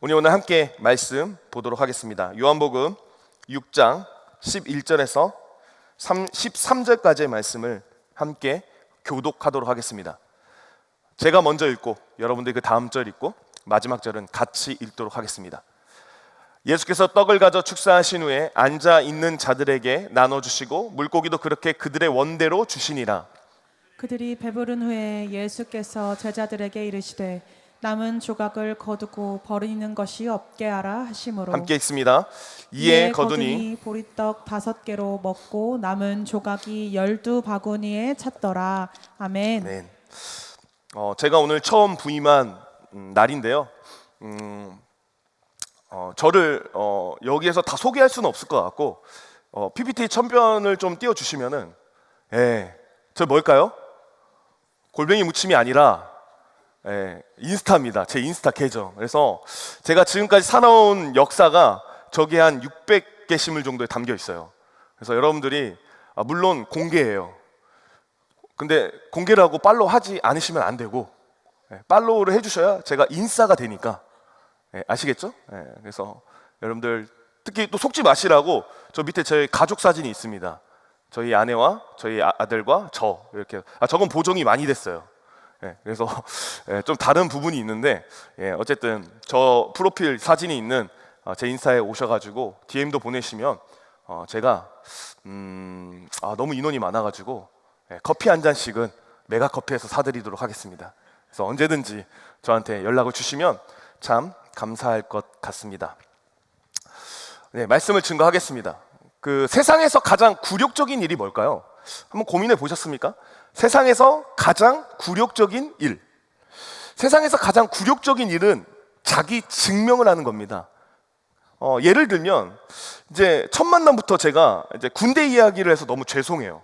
우리 오늘 함께 말씀 보도록 하겠습니다. 요한복음 6장 11절에서 13절까지의 말씀을 함께 교독하도록 하겠습니다. 제가 먼저 읽고 여러분들이 그 다음 절 읽고 마지막 절은 같이 읽도록 하겠습니다. 예수께서 떡을 가져 축사하신 후에 앉아 있는 자들에게 나눠주시고 물고기도 그렇게 그들의 원대로 주시니라. 그들이 배부른 후에 예수께서 제자들에게 이르시되 남은 조각을 거두고 버리는 것이 없게 하라 하시므로 함께 읽습니다. 이에 거두니 보리떡 5개로 먹고 남은 조각이 12바구니에 찼더라. 아멘. 네. 제가 오늘 처음 부임한 날인데요. 저를 여기에서 다 소개할 수는 없을 것 같고 PPT 천편을 좀 띄워주시면은 저 뭘까요? 골뱅이 무침이 아니라 인스타입니다. 제 인스타 계정. 그래서 제가 지금까지 살아온 역사가 저기 한 600개시물 정도에 담겨 있어요. 그래서 여러분들이 물론 공개예요. 근데 공개를 하고 팔로우 하지 않으시면 안 되고 팔로우를 해주셔야 제가 인싸가 되니까 아시겠죠? 그래서 여러분들 특히 또 속지 마시라고 저 밑에 저희 가족 사진이 있습니다. 저희 아내와 저희 아들과 저 이렇게 저건 보정이 많이 됐어요. 그래서 좀 다른 부분이 있는데 어쨌든 저 프로필 사진이 있는 제 인스타에 오셔가지고 DM도 보내시면 제가 너무 인원이 많아가지고 커피 한 잔씩은 메가커피에서 사드리도록 하겠습니다. 그래서 언제든지 저한테 연락을 주시면 참 감사할 것 같습니다. 말씀을 증거하겠습니다. 그 세상에서 가장 굴욕적인 일이 뭘까요? 한번 고민해 보셨습니까? 세상에서 가장 굴욕적인 일. 세상에서 가장 굴욕적인 일은 자기 증명을 하는 겁니다. 예를 들면 이제 첫 만남부터 제가 이제 군대 이야기를 해서 너무 죄송해요.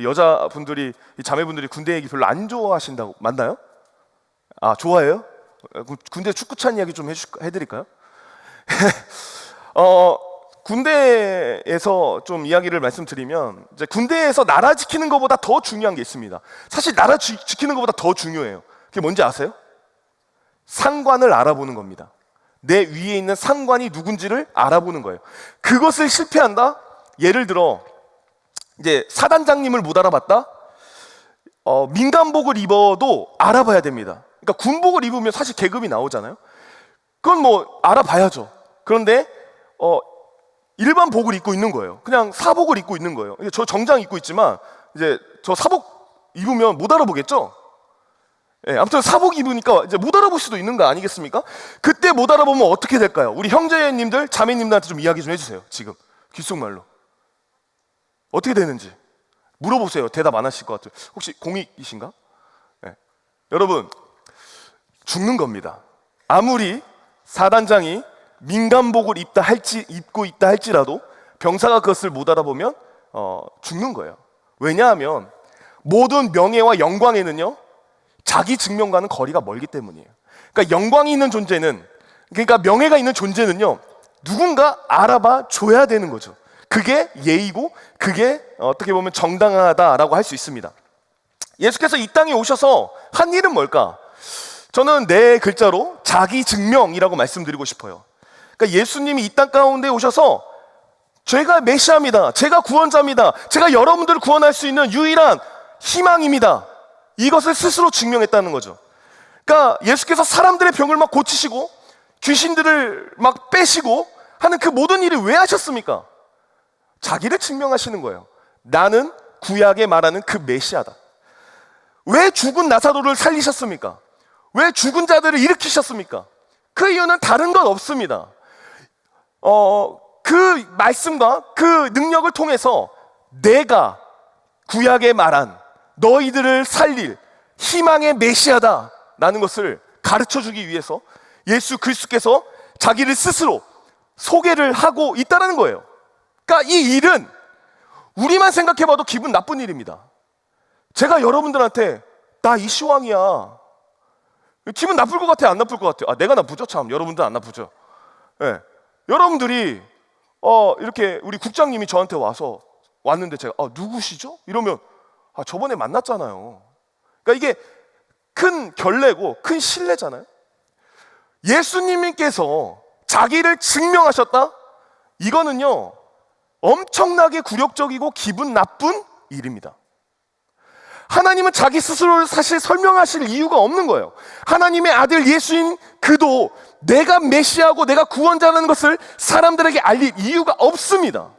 여자분들이 자매분들이 군대 얘기 별로 안 좋아하신다고 맞나요? 좋아해요? 군대 축구찬 이야기 좀 해드릴까요? 군대에서 좀 이야기를 말씀드리면 이제 군대에서 나라 지키는 것보다 더 중요한 게 있습니다. 사실 나라 지키는 것보다 더 중요해요. 그게 뭔지 아세요? 상관을 알아보는 겁니다. 내 위에 있는 상관이 누군지를 알아보는 거예요. 그것을 실패한다? 예를 들어 이제 사단장님을 못 알아봤다? 민간복을 입어도 알아봐야 됩니다. 그러니까 군복을 입으면 사실 계급이 나오잖아요. 그건 뭐 알아봐야죠. 그런데 일반 복을 입고 있는 거예요. 그냥 사복을 입고 있는 거예요. 저 정장 입고 있지만 이제 저 사복 입으면 못 알아보겠죠? 아무튼 사복 입으니까 이제 못 알아볼 수도 있는 거 아니겠습니까? 그때 못 알아보면 어떻게 될까요? 우리 형제님들, 자매님들한테 좀 이야기 좀 해주세요. 지금 귓속말로 어떻게 되는지 물어보세요. 대답 안 하실 것 같아요. 혹시 공익이신가? 여러분 죽는 겁니다. 아무리 사단장이 민간복을 입고 있다 할지라도 병사가 그것을 못 알아보면 죽는 거예요. 왜냐하면 모든 명예와 영광에는요 자기 증명과는 거리가 멀기 때문이에요. 그러니까 영광이 있는 존재는, 그러니까 명예가 있는 존재는요 누군가 알아봐 줘야 되는 거죠. 그게 예의고 그게 어떻게 보면 정당하다라고 할 수 있습니다. 예수께서 이 땅에 오셔서 한 일은 뭘까? 저는 네 글자로 자기 증명이라고 말씀드리고 싶어요. 그러니까 예수님이 이 땅 가운데 오셔서 제가 메시아입니다. 제가 구원자입니다. 제가 여러분들을 구원할 수 있는 유일한 희망입니다. 이것을 스스로 증명했다는 거죠. 그러니까 예수께서 사람들의 병을 막 고치시고 귀신들을 막 빼시고 하는 그 모든 일을 왜 하셨습니까? 자기를 증명하시는 거예요. 나는 구약에 말하는 그 메시아다. 왜 죽은 나사로를 살리셨습니까? 왜 죽은 자들을 일으키셨습니까? 그 이유는 다른 건 없습니다. 그 말씀과 그 능력을 통해서 내가 구약에 말한 너희들을 살릴 희망의 메시아다라는 것을 가르쳐주기 위해서 예수 그리스도께서 자기를 스스로 소개를 하고 있다는 거예요. 그러니까 이 일은 우리만 생각해봐도 기분 나쁜 일입니다. 제가 여러분들한테 나 이시왕이야. 기분 나쁠 것 같아요? 안 나쁠 것 같아요? 내가 나쁘죠? 참 여러분들 안 나쁘죠? 여러분들이 이렇게 우리 국장님이 저한테 왔는데 제가 누구시죠? 이러면 저번에 만났잖아요. 그러니까 이게 큰 결례고 큰 신뢰잖아요. 예수님께서 자기를 증명하셨다? 이거는요, 엄청나게 굴욕적이고 기분 나쁜 일입니다. 하나님은 자기 스스로를 사실 설명하실 이유가 없는 거예요. 하나님의 아들 예수인 그도 내가 메시아고 내가 구원자라는 것을 사람들에게 알릴 이유가 없습니다.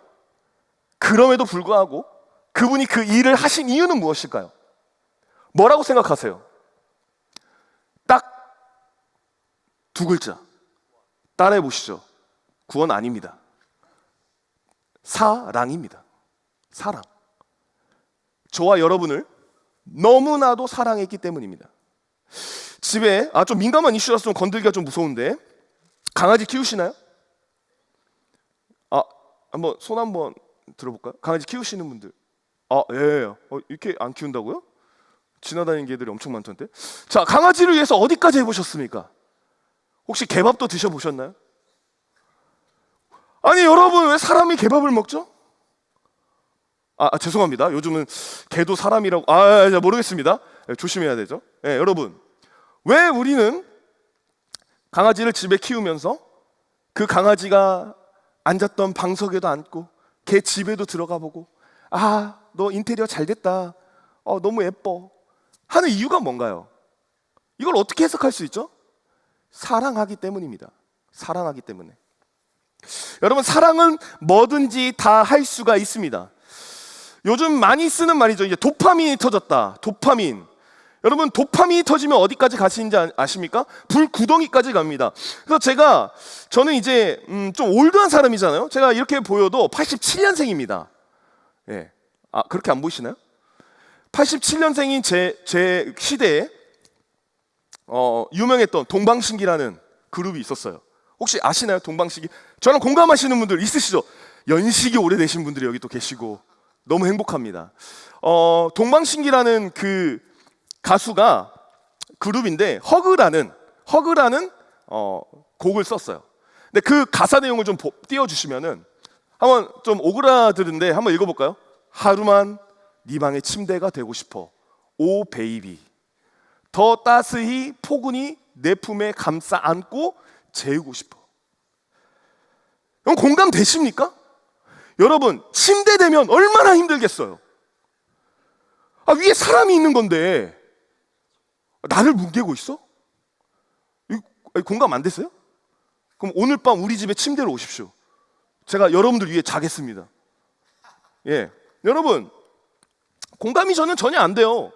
그럼에도 불구하고 그분이 그 일을 하신 이유는 무엇일까요? 뭐라고 생각하세요? 딱 두 글자 따라해 보시죠. 구원 아닙니다. 사랑입니다. 사랑. 저와 여러분을 너무나도 사랑했기 때문입니다. 집에 좀 민감한 이슈라서 좀 건들기가 좀 무서운데, 강아지 키우시나요? 한번 손 한번 들어볼까요? 강아지 키우시는 분들. 예. 이렇게 안 키운다고요? 지나다니는 개들이 엄청 많던데. 자, 강아지를 위해서 어디까지 해보셨습니까? 혹시 개밥도 드셔보셨나요? 아니 여러분, 왜 사람이 개밥을 먹죠? 죄송합니다. 요즘은 개도 사람이라고 모르겠습니다. 조심해야 되죠. 여러분, 왜 우리는 강아지를 집에 키우면서 그 강아지가 앉았던 방석에도 앉고 개 집에도 들어가 보고 너 인테리어 잘 됐다, 너무 예뻐 하는 이유가 뭔가요? 이걸 어떻게 해석할 수 있죠? 사랑하기 때문입니다. 사랑하기 때문에. 여러분, 사랑은 뭐든지 다 할 수가 있습니다. 요즘 많이 쓰는 말이죠. 이제 도파민이 터졌다. 도파민. 여러분, 도파민이 터지면 어디까지 가시는지 아십니까? 불구덩이까지 갑니다. 그래서 저는 이제 좀 올드한 사람이잖아요. 제가 이렇게 보여도 87년생입니다. 예. 그렇게 안 보이시나요? 87년생인 제 시대에 유명했던 동방신기라는 그룹이 있었어요. 혹시 아시나요? 동방신기. 저랑 공감하시는 분들 있으시죠? 연식이 오래되신 분들이 여기 또 계시고 너무 행복합니다. 동방신기라는 그 가수가 그룹인데 허그라는 곡을 썼어요. 근데 그 가사 내용을 좀 띄워주시면은 한번 좀 오그라드는데 한번 읽어볼까요? 하루만 네 방의 침대가 되고 싶어 오 베이비, 더 따스히 포근히 내 품에 감싸 안고 재우고 싶어. 여러분, 공감되십니까? 여러분, 침대 되면 얼마나 힘들겠어요. 위에 사람이 있는 건데 나를 뭉개고 있어? 공감 안 됐어요? 그럼 오늘 밤 우리 집에 침대로 오십시오. 제가 여러분들 위해 자겠습니다. 예, 여러분, 공감이 저는 전혀 안 돼요.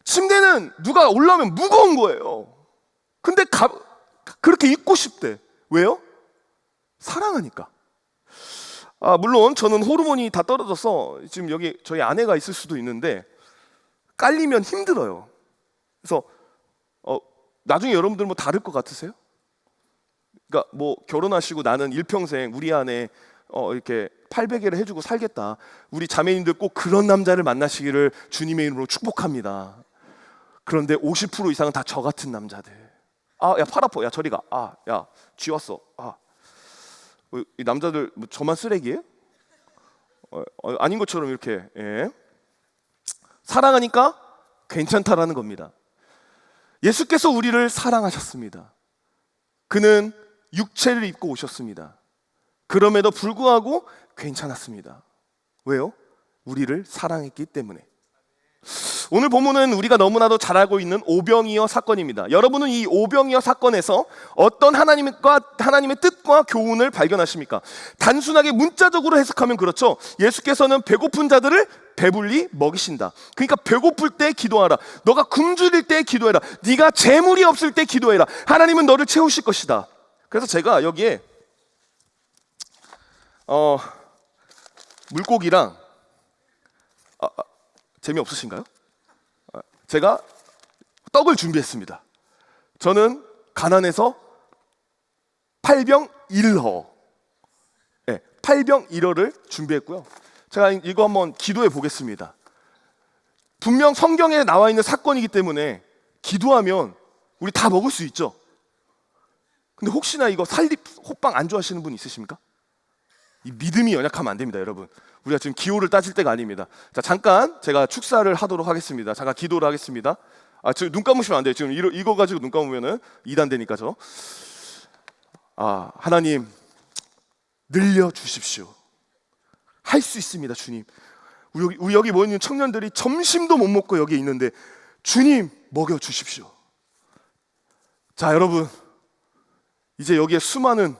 침대는 누가 올라오면 무거운 거예요. 근데 그렇게 입고 싶대. 왜요? 사랑하니까. 물론 저는 호르몬이 다 떨어져서 지금 여기 저희 아내가 있을 수도 있는데 깔리면 힘들어요. 그래서 나중에 여러분들 뭐 다를 것 같으세요? 그러니까 뭐 결혼하시고 나는 일평생 우리 아내 이렇게 800회를 해주고 살겠다. 우리 자매님들 꼭 그런 남자를 만나시기를 주님의 이름으로 축복합니다. 그런데 50% 이상은 다 저 같은 남자들. 야, 팔 아파. 야, 저리 가. 야, 쥐 왔어. 이 남자들 뭐 저만 쓰레기예요? 아닌 것처럼 이렇게. 예. 사랑하니까 괜찮다라는 겁니다. 예수께서 우리를 사랑하셨습니다. 그는 육체를 입고 오셨습니다. 그럼에도 불구하고 괜찮았습니다. 왜요? 우리를 사랑했기 때문에. 오늘 본문은 우리가 너무나도 잘 알고 있는 오병이어 사건입니다. 여러분은 이 오병이어 사건에서 어떤 하나님의 뜻과 교훈을 발견하십니까? 단순하게 문자적으로 해석하면 그렇죠. 예수께서는 배고픈 자들을 배불리 먹이신다. 그러니까 배고플 때 기도하라. 너가 굶주릴 때 기도해라. 네가 재물이 없을 때 기도해라. 하나님은 너를 채우실 것이다. 그래서 제가 여기에 물고기랑 재미없으신가요? 제가 떡을 준비했습니다. 저는 가난해서 8병 1허, 8병 1허를 준비했고요. 제가 이거 한번 기도해 보겠습니다. 분명 성경에 나와 있는 사건이기 때문에 기도하면 우리 다 먹을 수 있죠. 근데 혹시나 이거 살립 호빵 안 좋아하시는 분 있으십니까? 이 믿음이 연약하면 안 됩니다, 여러분. 우리가 지금 기호를 따질 때가 아닙니다. 자, 잠깐 제가 축사를 하도록 하겠습니다. 잠깐 기도를 하겠습니다. 지금 눈 감으시면 안 돼요. 지금 이거 가지고 눈 감으면은 2단 되니까죠. 하나님 늘려 주십시오. 할 수 있습니다, 주님. 우리 여기 모여 있는 청년들이 점심도 못 먹고 여기 있는데 주님 먹여 주십시오. 자, 여러분, 이제 여기에 수많은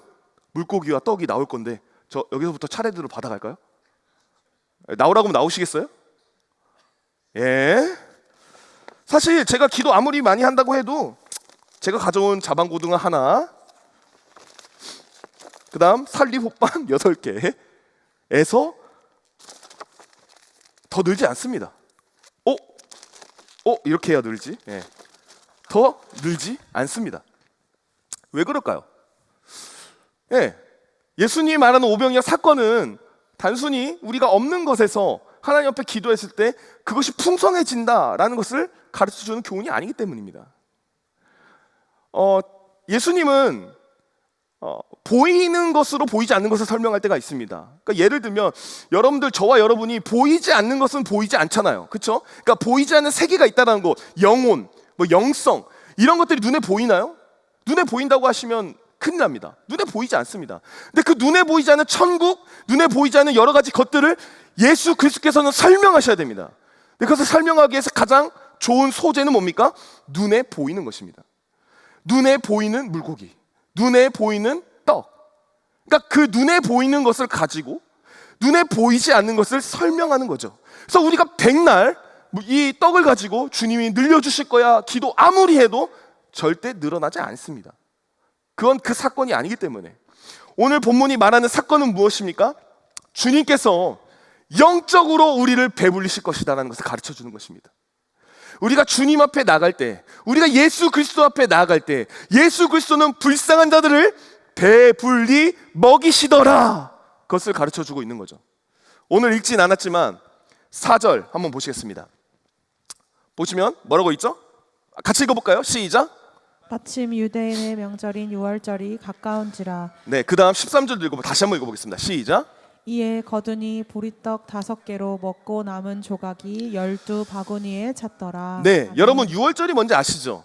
물고기와 떡이 나올 건데 저 여기서부터 차례대로 받아갈까요? 나오라고 하면 나오시겠어요? 예. 사실 제가 기도 아무리 많이 한다고 해도 제가 가져온 자반고등어 하나, 그 다음 살리호빵 6개에서 더 늘지 않습니다. 이렇게 해야 늘지? 예. 더 늘지 않습니다. 왜 그럴까요? 예. 예수님이 말하는 오병이어 사건은 단순히 우리가 없는 것에서 하나님 앞에 기도했을 때 그것이 풍성해진다라는 것을 가르쳐주는 교훈이 아니기 때문입니다. 예수님은 보이는 것으로 보이지 않는 것을 설명할 때가 있습니다. 그러니까 예를 들면 여러분들, 저와 여러분이 보이지 않는 것은 보이지 않잖아요. 그렇죠? 그러니까 보이지 않는 세계가 있다는 것, 영혼, 영성, 이런 것들이 눈에 보이나요? 눈에 보인다고 하시면 큰일 납니다. 눈에 보이지 않습니다. 근데 그 눈에 보이지 않는 천국, 눈에 보이지 않는 여러 가지 것들을 예수 그리스도께서는 설명하셔야 됩니다. 그것을 설명하기 위해서 가장 좋은 소재는 뭡니까? 눈에 보이는 것입니다. 눈에 보이는 물고기, 눈에 보이는 떡. 그러니까 그 눈에 보이는 것을 가지고 눈에 보이지 않는 것을 설명하는 거죠. 그래서 우리가 백날 이 떡을 가지고 주님이 늘려주실 거야 기도 아무리 해도 절대 늘어나지 않습니다. 그건 그 사건이 아니기 때문에. 오늘 본문이 말하는 사건은 무엇입니까? 주님께서 영적으로 우리를 배불리실 것이다라는 것을 가르쳐 주는 것입니다. 우리가 주님 앞에 나갈 때, 우리가 예수 그리스도 앞에 나아갈 때 예수 그리스도는 불쌍한 자들을 배불리 먹이시더라, 그것을 가르쳐 주고 있는 거죠. 오늘 읽진 않았지만 4절 한번 보시겠습니다. 보시면 뭐라고 있죠? 같이 읽어볼까요? 시작. 마침 유대인의 명절인 유월절이 가까운지라. 네, 그 다음 13절도 다시 한번 읽어보겠습니다. 시작. 이에 거두니 보리떡 5개로 먹고 남은 조각이 12바구니에 찼더라. 네, 여러분 유월절이 뭔지 아시죠?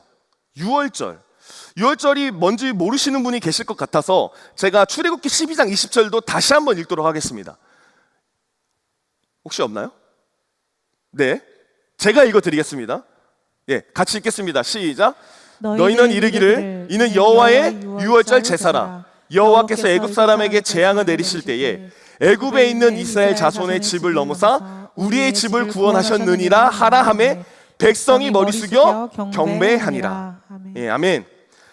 유월절이 뭔지 모르시는 분이 계실 것 같아서 제가 출애굽기 12장 20절도 다시 한번 읽도록 하겠습니다. 혹시 없나요? 네, 제가 읽어드리겠습니다. 예, 같이 읽겠습니다. 시작. 너희는 이르기를 이는 여호와의 유월절 제사라. 여호와께서 애굽 사람에게 재앙을 내리실 때에 애굽에 있는 이스라엘 자손의 집을 넘어사 우리의 집을 구원하셨느니라 하라 하매 백성이 머리 숙여 경배하니라. 예, 아멘.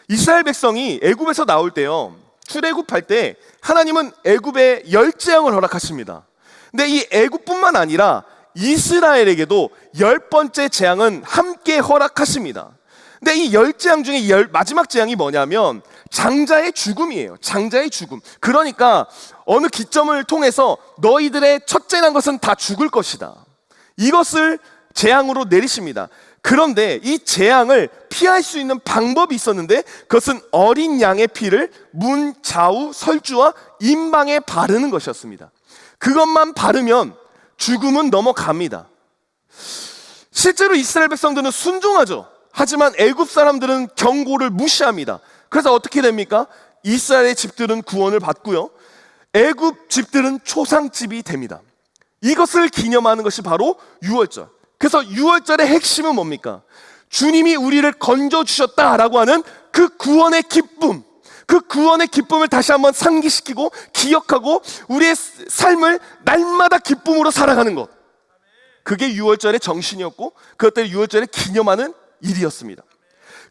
이스라엘 백성이 애굽에서 나올 때요, 출애굽할 때 하나님은 애굽에 10재앙을 허락하십니다. 근데 이 애굽뿐만 아니라 이스라엘에게도 10번째 재앙은 함께 허락하십니다. 근데 이 10재앙 중에 마지막 재앙이 뭐냐면 장자의 죽음이에요. 장자의 죽음. 그러니까 어느 기점을 통해서 너희들의 첫째 난 것은 다 죽을 것이다, 이것을 재앙으로 내리십니다. 그런데 이 재앙을 피할 수 있는 방법이 있었는데 그것은 어린 양의 피를 문 좌우 설주와 임방에 바르는 것이었습니다. 그것만 바르면 죽음은 넘어갑니다. 실제로 이스라엘 백성들은 순종하죠. 하지만 애굽 사람들은 경고를 무시합니다. 그래서 어떻게 됩니까? 이스라엘의 집들은 구원을 받고요, 애굽 집들은 초상집이 됩니다. 이것을 기념하는 것이 바로 유월절. 그래서 유월절의 핵심은 뭡니까? 주님이 우리를 건져주셨다라고 하는 그 구원의 기쁨, 그 구원의 기쁨을 다시 한번 상기시키고 기억하고 우리의 삶을 날마다 기쁨으로 살아가는 것, 그게 유월절의 정신이었고 그것들을 유월절에 기념하는 일이었습니다.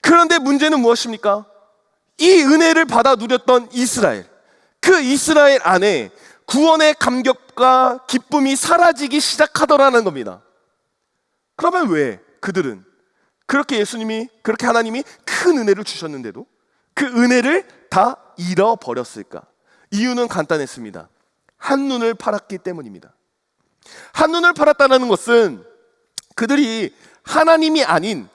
그런데 문제는 무엇입니까? 이 은혜를 받아 누렸던 이스라엘, 그 이스라엘 안에 구원의 감격과 기쁨이 사라지기 시작하더라는 겁니다. 그러면 왜 그들은 그렇게 그렇게 하나님이 큰 은혜를 주셨는데도 그 은혜를 다 잃어버렸을까? 이유는 간단했습니다. 한눈을 팔았기 때문입니다. 한눈을 팔았다는 것은 그들이 하나님이 아닌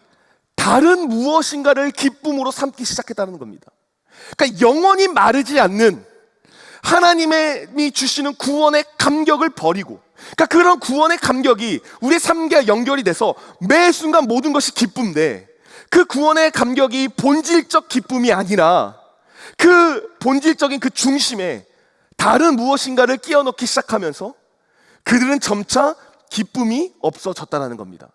다른 무엇인가를 기쁨으로 삼기 시작했다는 겁니다. 그러니까 영원히 마르지 않는 하나님이 주시는 구원의 감격을 버리고, 그러니까 그런 구원의 감격이 우리의 삶과 연결이 돼서 매 순간 모든 것이 기쁨인데 그 구원의 감격이 본질적 기쁨이 아니라 그 본질적인 그 중심에 다른 무엇인가를 끼워 넣기 시작하면서 그들은 점차 기쁨이 없어졌다는 겁니다.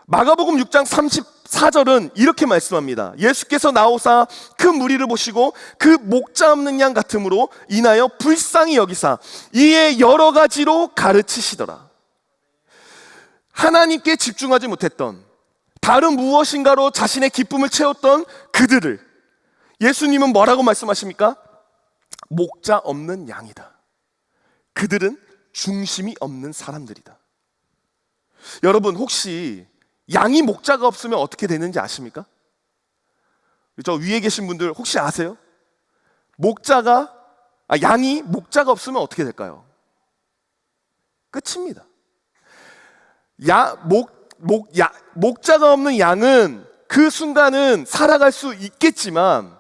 마가복음 6장 34절은 이렇게 말씀합니다. 예수께서 나오사 큰 무리를 보시고 그 목자 없는 양 같음으로 인하여 불쌍히 여기사 이에 여러 가지로 가르치시더라. 하나님께 집중하지 못했던, 다른 무엇인가로 자신의 기쁨을 채웠던 그들을 예수님은 뭐라고 말씀하십니까? 목자 없는 양이다. 그들은 중심이 없는 사람들이다. 여러분, 혹시 양이 목자가 없으면 어떻게 되는지 아십니까? 저 위에 계신 분들 혹시 아세요? 양이 목자가 없으면 어떻게 될까요? 끝입니다. 목자가 없는 양은 그 순간은 살아갈 수 있겠지만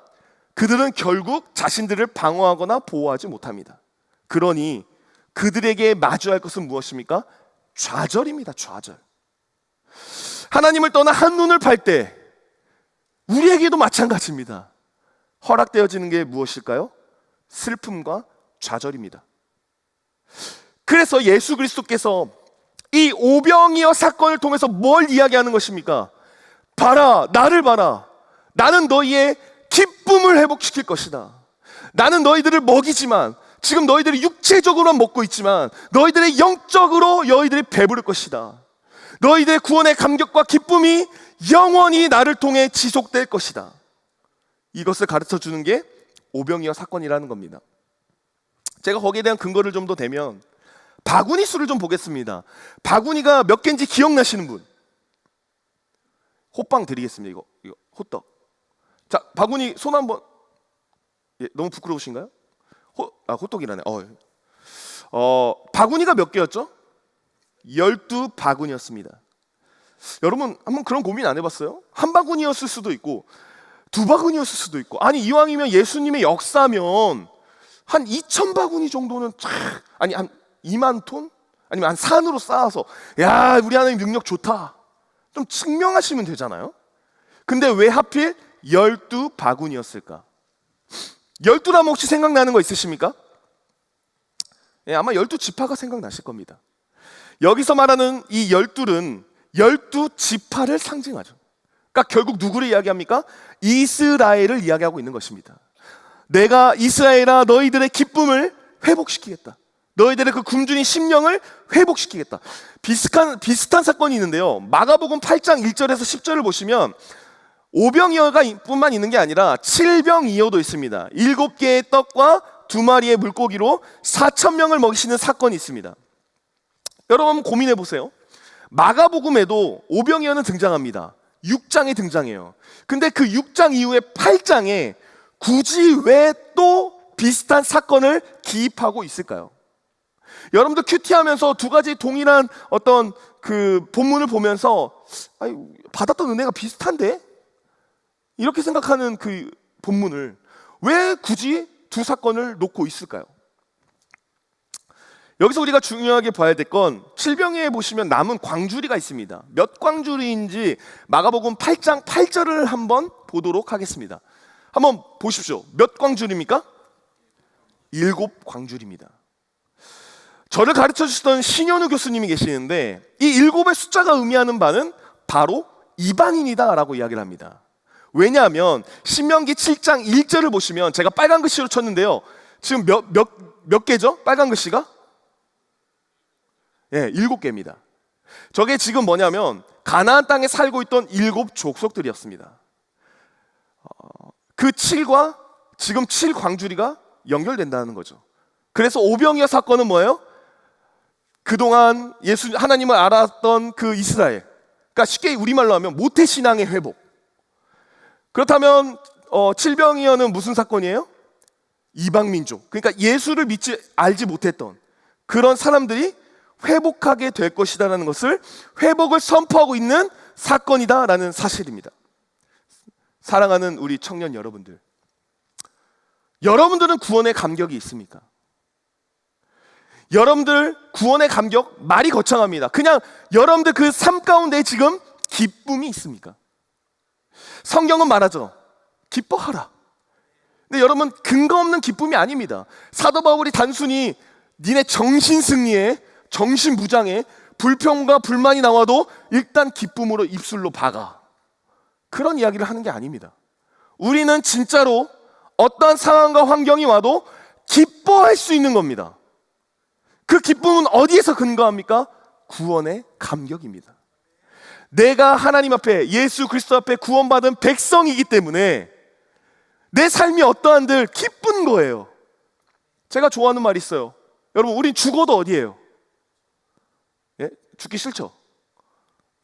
그들은 결국 자신들을 방어하거나 보호하지 못합니다. 그러니 그들에게 마주할 것은 무엇입니까? 좌절입니다. 좌절. 하나님을 떠나 한눈을 팔 때 우리에게도 마찬가지입니다. 허락되어지는 게 무엇일까요? 슬픔과 좌절입니다. 그래서 예수 그리스도께서 이 오병이어 사건을 통해서 뭘 이야기하는 것입니까? 봐라, 나를 봐라. 나는 너희의 기쁨을 회복시킬 것이다. 나는 너희들을 먹이지만, 지금 너희들이 육체적으로만 먹고 있지만 너희들의 영적으로 너희들이 배부를 것이다. 너희들의 구원의 감격과 기쁨이 영원히 나를 통해 지속될 것이다. 이것을 가르쳐 주는 게 오병이어 사건이라는 겁니다. 제가 거기에 대한 근거를 좀 더 대면 바구니 수를 좀 보겠습니다. 바구니가 몇 개인지 기억나시는 분? 호빵 드리겠습니다. 이거 호떡. 자, 바구니 손 한번. 예, 너무 부끄러우신가요? 호떡이라네. 바구니가 몇 개였죠? 12바구니였습니다. 여러분, 한번 그런 고민 안 해봤어요? 한 바구니였을 수도 있고 두 바구니였을 수도 있고, 아니 이왕이면 예수님의 역사면 한 2000바구니 정도는 한 2만 톤? 아니면 한 산으로 쌓아서 야, 우리 하나님 능력 좋다 좀 증명하시면 되잖아요. 근데 왜 하필 12바구니였을까? 12라면 혹시 생각나는 거 있으십니까? 예, 아마 12지파가 생각나실 겁니다. 여기서 말하는 이 12는 12지파를 상징하죠. 그러니까 결국 누구를 이야기합니까? 이스라엘을 이야기하고 있는 것입니다. 내가 이스라엘아 너희들의 기쁨을 회복시키겠다. 너희들의 그 굶주린 심령을 회복시키겠다. 비슷한 사건이 있는데요. 마가복음 8장 1절에서 10절을 보시면 오병이어가 뿐만 있는 게 아니라 칠병이어도 있습니다. 7개의 떡과 2마리의 물고기로 4,000명을 먹이시는 사건이 있습니다. 여러분 고민해 보세요. 마가복음에도 오병이어는 등장합니다. 6장에 등장해요. 근데 그 6장 이후에 8장에 굳이 왜 또 비슷한 사건을 기입하고 있을까요? 여러분들 큐티하면서 두 가지 동일한 어떤 그 본문을 보면서 받았던 은혜가 비슷한데? 이렇게 생각하는 그 본문을 왜 굳이 두 사건을 놓고 있을까요? 여기서 우리가 중요하게 봐야 될 건 칠병에 보시면 남은 광주리가 있습니다. 몇 광주리인지 마가복음 8장 8절을 한번 보도록 하겠습니다. 한번 보십시오. 몇 광주리입니까? 7광주리입니다. 저를 가르쳐 주시던 신현우 교수님이 계시는데 이 7의 숫자가 의미하는 바는 바로 이방인이다라고 이야기를 합니다. 왜냐하면 신명기 7장 1절을 보시면 제가 빨간 글씨로 쳤는데요. 지금 몇 개죠? 빨간 글씨가? 예, 7개입니다. 저게 지금 뭐냐면 가나안 땅에 살고 있던 7 족속들이었습니다. 그 7과 지금 7광주리가 연결된다는 거죠. 그래서 오병이어 사건은 뭐예요? 그동안 하나님을 알았던 그 이스라엘, 그러니까 쉽게 우리말로 하면 모태신앙의 회복. 그렇다면 칠병이어는 무슨 사건이에요? 이방민족, 그러니까 예수를 알지 못했던 그런 사람들이 회복하게 될 것이다라는 것을, 회복을 선포하고 있는 사건이다라는 사실입니다. 사랑하는 우리 청년 여러분들, 여러분들은 구원의 감격이 있습니까? 여러분들 구원의 감격 말이 거창합니다. 그냥 여러분들 그 삶 가운데 지금 기쁨이 있습니까? 성경은 말하죠. 기뻐하라. 근데 여러분, 근거 없는 기쁨이 아닙니다. 사도 바울이 단순히 니네 정신 승리에, 정신 무장에 불평과 불만이 나와도 일단 기쁨으로 입술로 박아, 그런 이야기를 하는 게 아닙니다. 우리는 진짜로 어떠한 상황과 환경이 와도 기뻐할 수 있는 겁니다. 그 기쁨은 어디에서 근거합니까? 구원의 감격입니다. 내가 하나님 앞에, 예수 그리스도 앞에 구원받은 백성이기 때문에 내 삶이 어떠한들 기쁜 거예요. 제가 좋아하는 말이 있어요. 여러분, 우린 죽어도 어디예요? 예? 죽기 싫죠?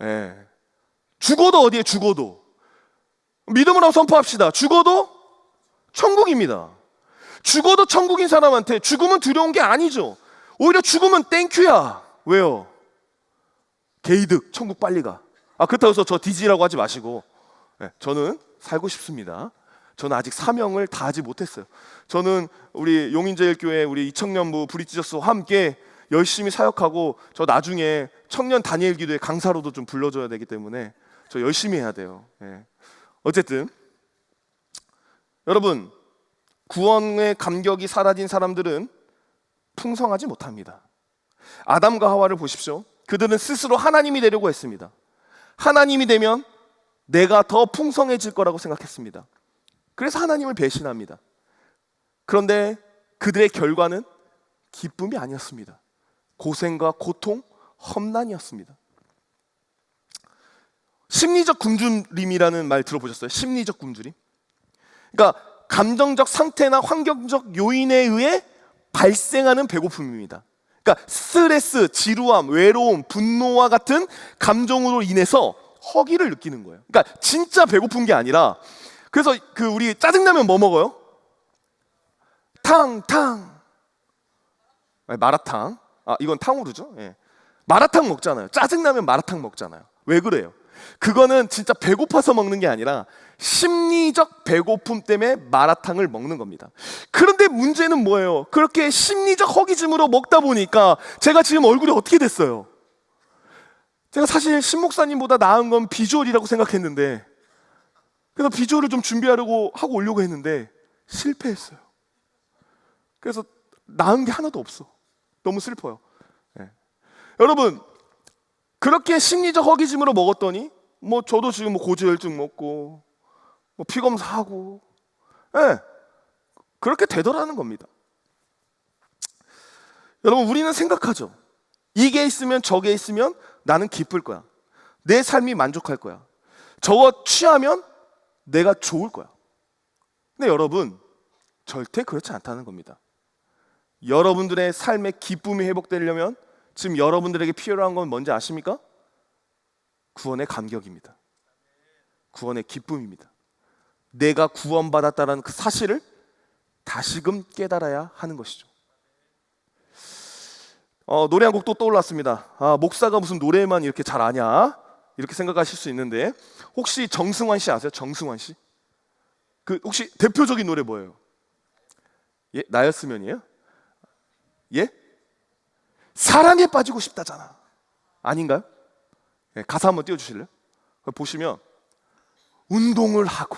예. 죽어도 어디에? 죽어도 믿음으로 선포합시다. 죽어도 천국입니다. 죽어도 천국인 사람한테 죽음은 두려운 게 아니죠. 오히려 죽음은 땡큐야. 왜요? 게이득, 천국 빨리 가. 그렇다고 해서 저 뒤지라고 하지 마시고, 저는 살고 싶습니다. 저는 아직 사명을 다하지 못했어요. 저는 우리 용인제일교회 우리 이청년부 브릿지저스와 함께 열심히 사역하고, 저 나중에 청년 다니엘 기도회 강사로도 좀 불러줘야 되기 때문에 저 열심히 해야 돼요. 어쨌든 여러분, 구원의 감격이 사라진 사람들은 풍성하지 못합니다. 아담과 하와를 보십시오. 그들은 스스로 하나님이 되려고 했습니다. 하나님이 되면 내가 더 풍성해질 거라고 생각했습니다. 그래서 하나님을 배신합니다. 그런데 그들의 결과는 기쁨이 아니었습니다. 고생과 고통, 험난이었습니다. 심리적 굶주림이라는 말 들어보셨어요? 심리적 굶주림? 그러니까 감정적 상태나 환경적 요인에 의해 발생하는 배고픔입니다. 그러니까 스트레스, 지루함, 외로움, 분노와 같은 감정으로 인해서 허기를 느끼는 거예요. 그러니까 진짜 배고픈 게 아니라, 그래서 우리 짜증나면 뭐 먹어요? 탕. 마라탕. 이건 탕후루죠. 예. 마라탕 먹잖아요. 짜증나면 마라탕 먹잖아요. 왜 그래요? 그거는 진짜 배고파서 먹는 게 아니라 심리적 배고픔 때문에 마라탕을 먹는 겁니다. 그런데 문제는 뭐예요? 그렇게 심리적 허기짐으로 먹다 보니까 제가 지금 얼굴이 어떻게 됐어요? 제가 사실 신 목사님보다 나은 건 비주얼이라고 생각했는데, 그래서 비주얼을 좀 준비하려고 하고 오려고 했는데 실패했어요. 그래서 나은 게 하나도 없어. 너무 슬퍼요. 여러분, 그렇게 심리적 허기짐으로 먹었더니 저도 지금 고지혈증 먹고 피검사하고, 그렇게 되더라는 겁니다. 여러분, 우리는 생각하죠. 이게 있으면 저게 있으면 나는 기쁠 거야. 내 삶이 만족할 거야. 저거 취하면 내가 좋을 거야. 근데 여러분, 절대 그렇지 않다는 겁니다. 여러분들의 삶의 기쁨이 회복되려면 지금 여러분들에게 필요한 건 뭔지 아십니까? 구원의 감격입니다. 구원의 기쁨입니다. 내가 구원받았다는 그 사실을 다시금 깨달아야 하는 것이죠. 노래 한 곡 또 떠올랐습니다. 목사가 무슨 노래만 이렇게 잘 아냐? 이렇게 생각하실 수 있는데, 혹시 정승환 씨 아세요? 정승환 씨? 혹시 대표적인 노래 뭐예요? 예? 나였으면이에요? 예? 사랑에 빠지고 싶다잖아. 아닌가요? 예, 가사 한번 띄워주실래요? 보시면 운동을 하고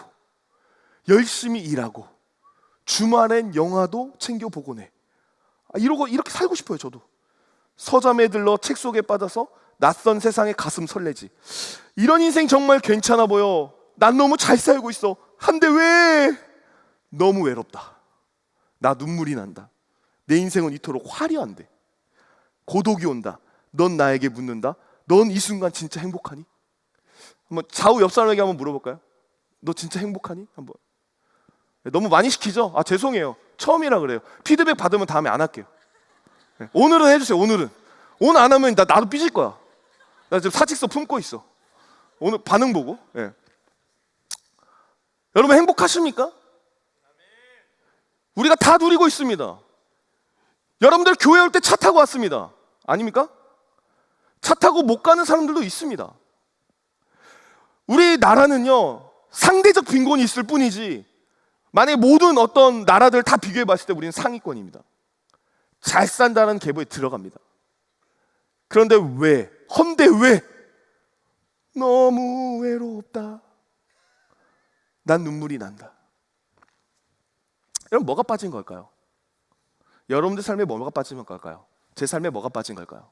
열심히 일하고 주말엔 영화도 챙겨보곤 해. 이렇게 살고 싶어요. 저도 서점에 들러 책 속에 빠져서 낯선 세상에 가슴 설레지. 이런 인생 정말 괜찮아 보여. 난 너무 잘 살고 있어. 한데 왜 너무 외롭다. 나 눈물이 난다. 내 인생은 이토록 화려한데 고독이 온다. 넌 나에게 묻는다. 넌 이 순간 진짜 행복하니? 한번 좌우 옆 사람에게 한번 물어볼까요? 너 진짜 행복하니? 한번. 너무 많이 시키죠? 죄송해요. 처음이라 그래요. 피드백 받으면 다음에 안 할게요. 오늘은 해주세요. 오늘 안 하면 나도 삐질 거야. 나 지금 사직서 품고 있어. 오늘 반응 보고. 여러분, 행복하십니까? 우리가 다 누리고 있습니다. 여러분들 교회 올 때 차 타고 왔습니다. 아닙니까? 차 타고 못 가는 사람들도 있습니다. 우리나라는요, 상대적 빈곤이 있을 뿐이지, 만약에 모든 어떤 나라들 다 비교해 봤을 때 우리는 상위권입니다. 잘 산다는 계보에 들어갑니다. 그런데 왜? 헌데 왜? 너무 외롭다. 난 눈물이 난다. 여러분 뭐가 빠진 걸까요? 여러분들 삶에 뭐가 빠진 걸까요? 제 삶에 뭐가 빠진 걸까요?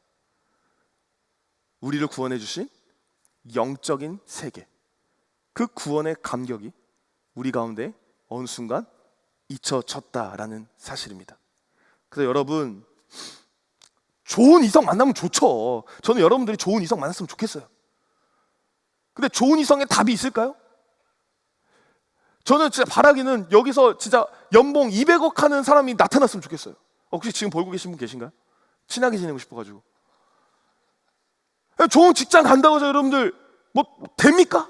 우리를 구원해 주신 영적인 세계, 그 구원의 감격이 우리 가운데 어느 순간 잊혀졌다라는 사실입니다. 그래서 여러분, 좋은 이성 만나면 좋죠. 저는 여러분들이 좋은 이성 만났으면 좋겠어요. 근데 좋은 이성에 답이 있을까요? 저는 진짜 바라기는 여기서 진짜 연봉 200억 하는 사람이 나타났으면 좋겠어요. 혹시 지금 벌고 계신 분 계신가요? 친하게 지내고 싶어가지고. 좋은 직장 간다고 해서 여러분들 뭐 됩니까?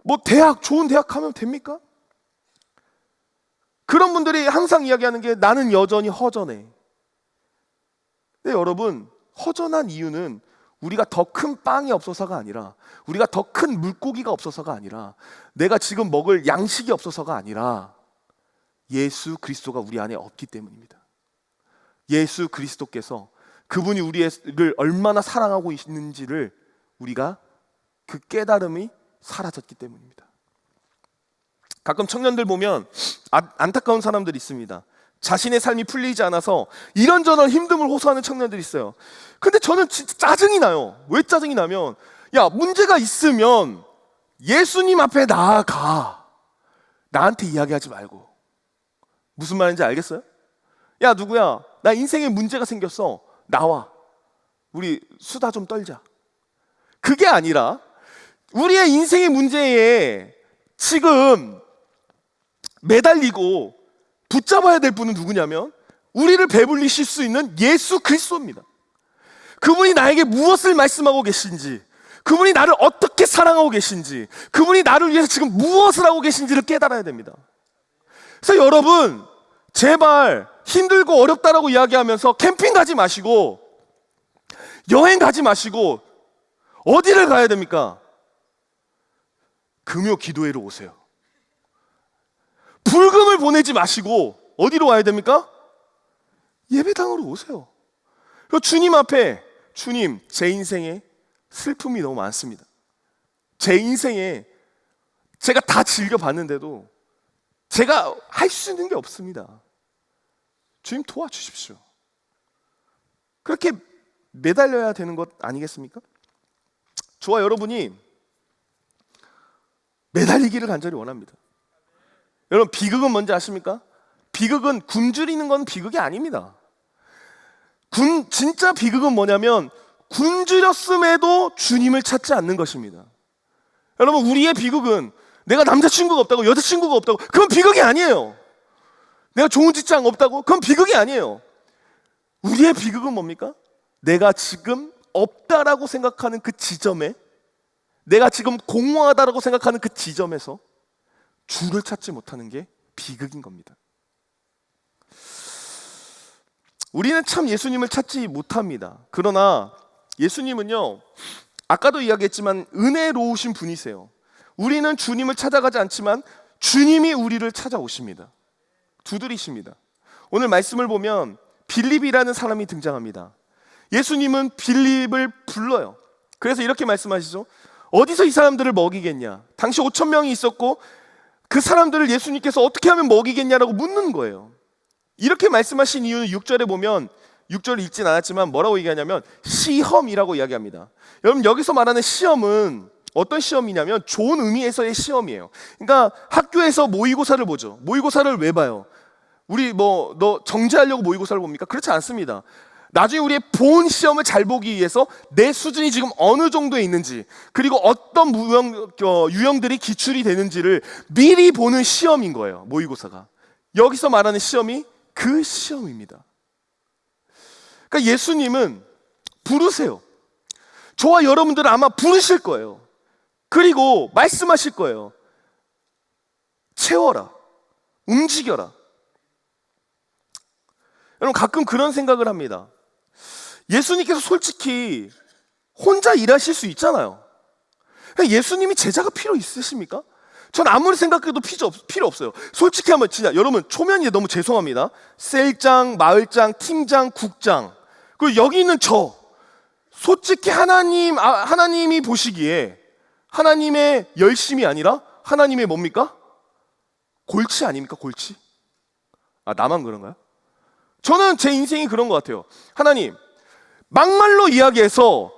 뭐 좋은 대학 가면 됩니까? 그런 분들이 항상 이야기하는 게 나는 여전히 허전해. 근데 여러분, 허전한 이유는 우리가 더 큰 빵이 없어서가 아니라, 우리가 더 큰 물고기가 없어서가 아니라, 내가 지금 먹을 양식이 없어서가 아니라 예수 그리스도가 우리 안에 없기 때문입니다. 예수 그리스도께서 그분이 우리를 얼마나 사랑하고 있는지를 우리가 그 깨달음이 사라졌기 때문입니다. 가끔 청년들 보면 안타까운 사람들이 있습니다. 자신의 삶이 풀리지 않아서 이런저런 힘듦을 호소하는 청년들이 있어요. 근데 저는 진짜 짜증이 나요. 왜 짜증이 나면, 야, 문제가 있으면 예수님 앞에 나아가. 나한테 이야기하지 말고. 무슨 말인지 알겠어요? 야, 누구야, 나 인생에 문제가 생겼어. 나와. 우리 수다 좀 떨자. 그게 아니라 우리의 인생의 문제에 지금 매달리고 붙잡아야 될 분은 누구냐면, 우리를 배불리실 수 있는 예수 그리스도입니다. 그분이 나에게 무엇을 말씀하고 계신지, 그분이 나를 어떻게 사랑하고 계신지, 그분이 나를 위해서 지금 무엇을 하고 계신지를 깨달아야 됩니다. 그래서 여러분, 제발 힘들고 어렵다라고 이야기하면서 캠핑 가지 마시고, 여행 가지 마시고, 어디를 가야 됩니까? 금요 기도회로 오세요. 불금을 보내지 마시고 어디로 와야 됩니까? 예배당으로 오세요. 그리고 주님 앞에, 주님, 제 인생에 슬픔이 너무 많습니다. 제 인생에 제가 다 즐겨봤는데도 제가 할 수 있는 게 없습니다. 주님 도와주십시오. 그렇게 매달려야 되는 것 아니겠습니까? 저와 여러분이 매달리기를 간절히 원합니다. 여러분, 비극은 뭔지 아십니까? 비극은 굶주리는 건 비극이 아닙니다. 진짜 비극은 뭐냐면 굶주렸음에도 주님을 찾지 않는 것입니다. 여러분, 우리의 비극은 내가 남자친구가 없다고, 여자친구가 없다고, 그건 비극이 아니에요. 내가 좋은 직장 없다고, 그건 비극이 아니에요. 우리의 비극은 뭡니까? 내가 지금 없다라고 생각하는 그 지점에, 내가 지금 공허하다라고 생각하는 그 지점에서 주를 찾지 못하는 게 비극인 겁니다. 우리는 참 예수님을 찾지 못합니다. 그러나 예수님은요, 아까도 이야기했지만 은혜로우신 분이세요. 우리는 주님을 찾아가지 않지만 주님이 우리를 찾아오십니다. 두드리십니다. 오늘 말씀을 보면 빌립이라는 사람이 등장합니다. 예수님은 빌립을 불러요. 그래서 이렇게 말씀하시죠. 어디서 이 사람들을 먹이겠냐? 당시 5,000명이 있었고 그 사람들을 예수님께서 어떻게 하면 먹이겠냐라고 묻는 거예요. 이렇게 말씀하신 이유는 6절에 보면, 6절을 읽진 않았지만 뭐라고 얘기하냐면 시험이라고 이야기합니다. 여러분, 여기서 말하는 시험은 어떤 시험이냐면 좋은 의미에서의 시험이에요. 그러니까 학교에서 모의고사를 보죠. 모의고사를 왜 봐요? 우리 너 정지하려고 모의고사를 봅니까? 그렇지 않습니다. 나중에 우리의 본 시험을 잘 보기 위해서 내 수준이 지금 어느 정도에 있는지, 그리고 어떤 유형들이 기출이 되는지를 미리 보는 시험인 거예요, 모의고사가. 여기서 말하는 시험이 그 시험입니다. 그러니까 예수님은 부르세요. 저와 여러분들은 아마 부르실 거예요. 그리고 말씀하실 거예요. 채워라, 움직여라. 여러분, 가끔 그런 생각을 합니다. 예수님께서 솔직히 혼자 일하실 수 있잖아요. 예수님이 제자가 필요 있으십니까? 전 아무리 생각해도 필요 없어요. 솔직히 하면 진짜 여러분, 초면이 너무 죄송합니다. 셀장, 마을장, 팀장, 국장, 그리고 여기 있는 저, 솔직히 하나님이 보시기에 하나님의 열심이 아니라 하나님의 뭡니까? 골치 아닙니까? 골치? 아, 나만 그런가요? 저는 제 인생이 그런 것 같아요. 하나님, 막말로 이야기해서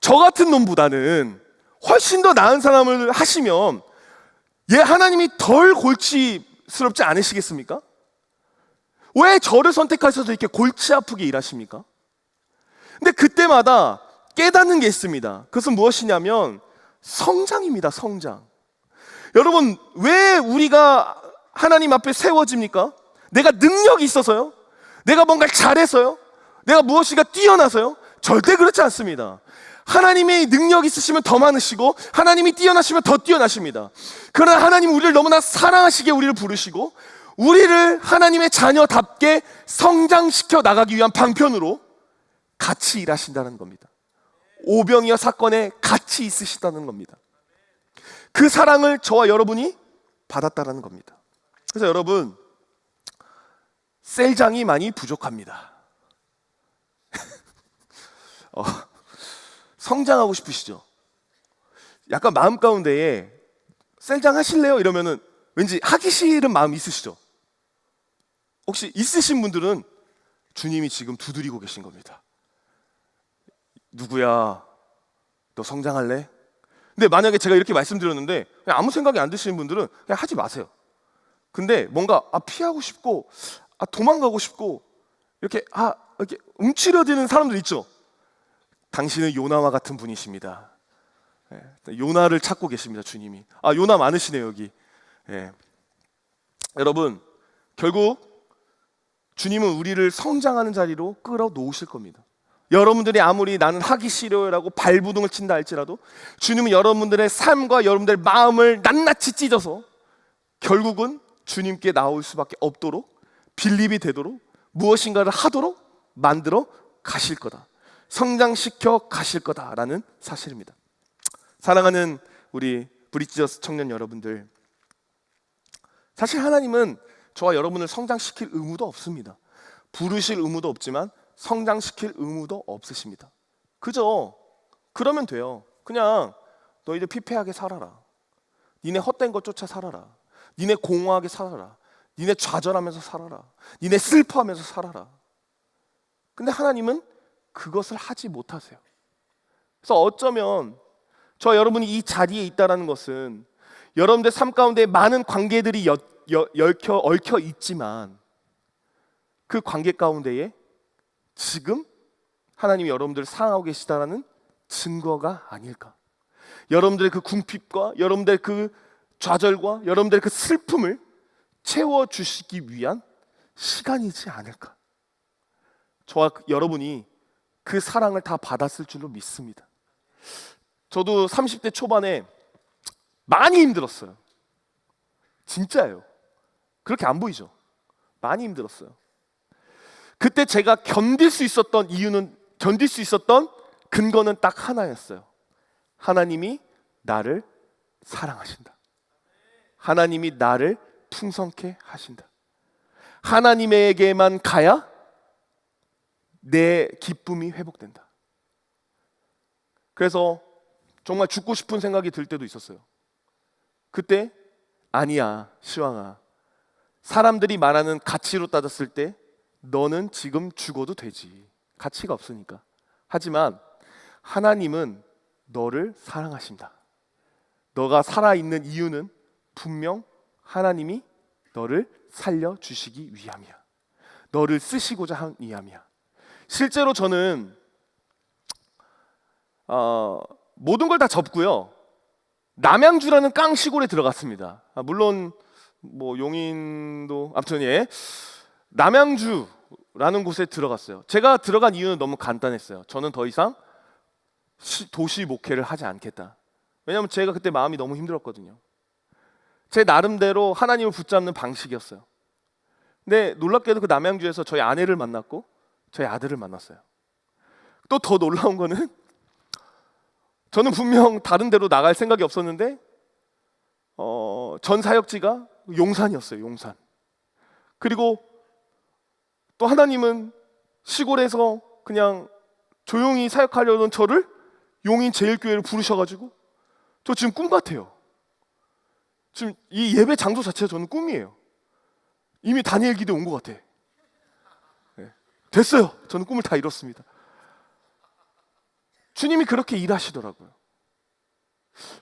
저 같은 놈보다는 훨씬 더 나은 사람을 하시면 하나님이 덜 골치스럽지 않으시겠습니까? 왜 저를 선택하셔서 이렇게 골치 아프게 일하십니까? 근데 그때마다 깨닫는 게 있습니다. 그것은 무엇이냐면 성장입니다. 성장. 여러분, 왜 우리가 하나님 앞에 세워집니까? 내가 능력이 있어서요? 내가 뭔가를 잘해서요? 내가 무엇인가 뛰어나서요? 절대 그렇지 않습니다. 하나님의 능력이 있으시면 더 많으시고 하나님이 뛰어나시면 더 뛰어나십니다. 그러나 하나님은 우리를 너무나 사랑하시게 우리를 부르시고 우리를 하나님의 자녀답게 성장시켜 나가기 위한 방편으로 같이 일하신다는 겁니다. 오병이어 사건에 같이 있으시다는 겁니다. 그 사랑을 저와 여러분이 받았다는 겁니다. 그래서 여러분, 셀장이 많이 부족합니다. 성장하고 싶으시죠? 약간 마음 가운데에 셀장 하실래요? 이러면은 왠지 하기 싫은 마음 있으시죠? 혹시 있으신 분들은 주님이 지금 두드리고 계신 겁니다. 누구야? 너 성장할래? 근데 만약에 제가 이렇게 말씀드렸는데 그냥 아무 생각이 안 드시는 분들은 그냥 하지 마세요. 근데 뭔가 피하고 싶고 도망가고 싶고 이렇게 움츠려드는 사람들 있죠? 당신은 요나와 같은 분이십니다. 요나를 찾고 계십니다, 주님이. 요나 많으시네요, 여기. 여러분, 결국 주님은 우리를 성장하는 자리로 끌어놓으실 겁니다. 여러분들이 아무리 나는 하기 싫어요라고 발부둥을 친다 할지라도 주님은 여러분들의 삶과 여러분들의 마음을 낱낱이 찢어서 결국은 주님께 나올 수밖에 없도록 빌립이 되도록 무엇인가를 하도록 만들어 가실 거다. 성장시켜 가실 거다라는 사실입니다. 사랑하는 우리 브릿지어스 청년 여러분들, 사실 하나님은 저와 여러분을 성장시킬 의무도 없습니다. 부르실 의무도 없지만 성장시킬 의무도 없으십니다. 그저 그러면 돼요. 그냥 너희들 피폐하게 살아라. 니네 헛된 것 쫓아 살아라. 니네 공허하게 살아라. 니네 좌절하면서 살아라. 니네 슬퍼하면서 살아라. 근데 하나님은 그것을 하지 못하세요. 그래서 어쩌면 저 여러분이 이 자리에 있다는 것은 여러분들 삶 가운데 많은 관계들이 얽혀 있지만 그 관계 가운데에 지금 하나님이 여러분들을 사랑하고 계시다는 증거가 아닐까. 여러분들의 그 궁핍과 여러분들의 그 좌절과 여러분들의 그 슬픔을 채워주시기 위한 시간이지 않을까. 저와 여러분이 그 사랑을 다 받았을 줄로 믿습니다. 저도 30대 초반에 많이 힘들었어요. 진짜예요. 그렇게 안 보이죠? 많이 힘들었어요. 그때 제가 견딜 수 있었던 근거는 딱 하나였어요. 하나님이 나를 사랑하신다. 하나님이 나를 풍성케 하신다. 하나님에게만 가야 내 기쁨이 회복된다. 그래서 정말 죽고 싶은 생각이 들 때도 있었어요. 그때 아니야, 시왕아. 사람들이 말하는 가치로 따졌을 때 너는 지금 죽어도 되지. 가치가 없으니까. 하지만 하나님은 너를 사랑하신다. 너가 살아있는 이유는 분명 하나님이 너를 살려주시기 위함이야. 너를 쓰시고자 한 위함이야. 실제로 저는 모든 걸 다 접고요. 남양주라는 깡 시골에 들어갔습니다. 물론 뭐 용인도 아무튼 남양주라는 곳에 들어갔어요. 제가 들어간 이유는 너무 간단했어요. 저는 더 이상 도시 목회를 하지 않겠다. 왜냐하면 제가 그때 마음이 너무 힘들었거든요. 제 나름대로 하나님을 붙잡는 방식이었어요. 근데 놀랍게도 그 남양주에서 저희 아내를 만났고 저희 아들을 만났어요. 또 더 놀라운 거는 저는 분명 다른 데로 나갈 생각이 없었는데 전 사역지가 용산이었어요. 용산. 그리고 또 하나님은 시골에서 그냥 조용히 사역하려던 저를 용인 제일교회를 부르셔가지고 저 지금 꿈 같아요. 지금 이 예배 장소 자체가 저는 꿈이에요. 이미 다니엘 기대 온 것 같아. 네. 됐어요. 저는 꿈을 다 이뤘습니다. 주님이 그렇게 일하시더라고요.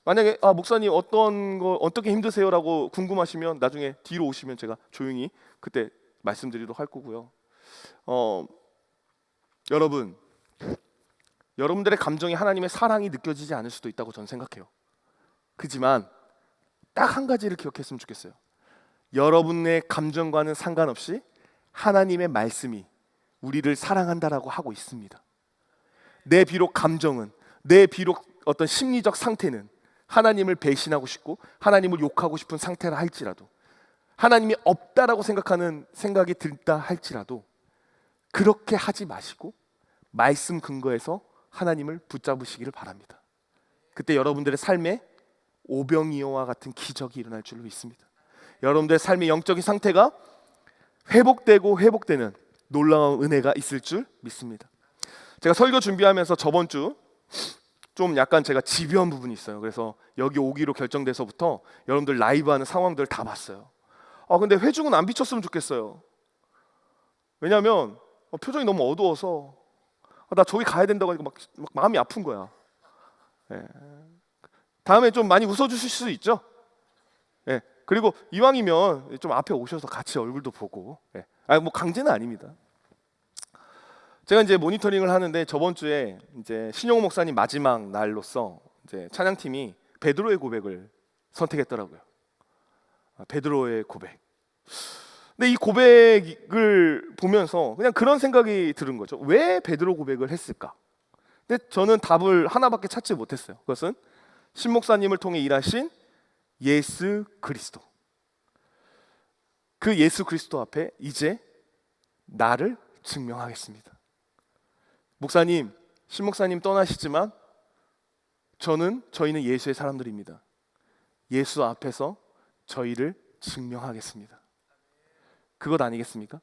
만약에 목사님 어떻게 힘드세요라고 궁금하시면 나중에 뒤로 오시면 제가 조용히 그때 말씀드리도록 할 거고요. 여러분들의 감정이 하나님의 사랑이 느껴지지 않을 수도 있다고 저는 생각해요. 그지만 딱 한 가지를 기억했으면 좋겠어요. 여러분의 감정과는 상관없이 하나님의 말씀이 우리를 사랑한다라고 하고 있습니다. 내 비록 감정은, 내 비록 어떤 심리적 상태는 하나님을 배신하고 싶고 하나님을 욕하고 싶은 상태라 할지라도, 하나님이 없다라고 생각하는 생각이 들다 할지라도 그렇게 하지 마시고 말씀 근거에서 하나님을 붙잡으시기를 바랍니다. 그때 여러분들의 삶에 오병이어와 같은 기적이 일어날 줄로 믿습니다. 여러분들의 삶의 영적인 상태가 회복되는 놀라운 은혜가 있을 줄 믿습니다. 제가 설교 준비하면서 저번 주 좀 약간 제가 집요한 부분이 있어요. 그래서 여기 오기로 결정돼서부터 여러분들 라이브 하는 상황들을 다 봤어요. 근데 회중은 안 비쳤으면 좋겠어요. 왜냐하면 표정이 너무 어두워서 나 저기 가야 된다고 하니까 막 마음이 아픈 거야. 네. 다음에 좀 많이 웃어주실 수 있죠? 네. 그리고 이왕이면 좀 앞에 오셔서 같이 얼굴도 보고. 네. 뭐 강제는 아닙니다. 제가 이제 모니터링을 하는데 저번 주에 이제 신용호 목사님 마지막 날로서 이제 찬양팀이 베드로의 고백을 선택했더라고요. 베드로의 고백. 근데 이 고백을 보면서 그냥 그런 생각이 들은 거죠. 왜 베드로 고백을 했을까? 근데 저는 답을 하나밖에 찾지 못했어요. 그것은 신 목사님을 통해 일하신 예수 그리스도. 그 예수 그리스도 앞에 이제 나를 증명하겠습니다. 목사님, 신 목사님 떠나시지만 저희는 예수의 사람들입니다. 예수 앞에서 저희를 증명하겠습니다. 그것 아니겠습니까?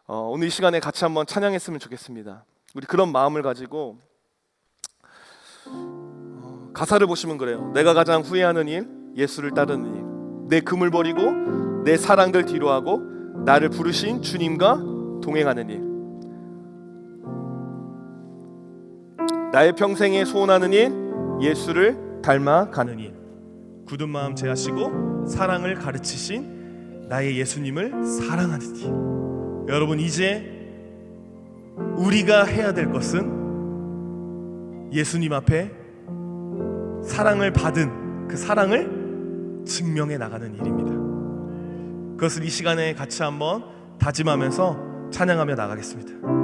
오늘 이 시간에 같이 한번 찬양했으면 좋겠습니다. 우리 그런 마음을 가지고 가사를 보시면 그래요. 내가 가장 후회하는 일, 예수를 따르는 일. 내 금을 버리고 내 사랑들 뒤로하고 나를 부르신 주님과 동행하는 일. 나의 평생에 소원하는 일, 예수를 닮아가는 일. 굳은 마음 제하시고 사랑을 가르치신 나의 예수님을 사랑하는 일. 여러분, 이제 우리가 해야 될 것은 예수님 앞에 사랑을 받은 그 사랑을 증명해 나가는 일입니다. 그것을 이 시간에 같이 한번 다짐하면서 찬양하며 나가겠습니다.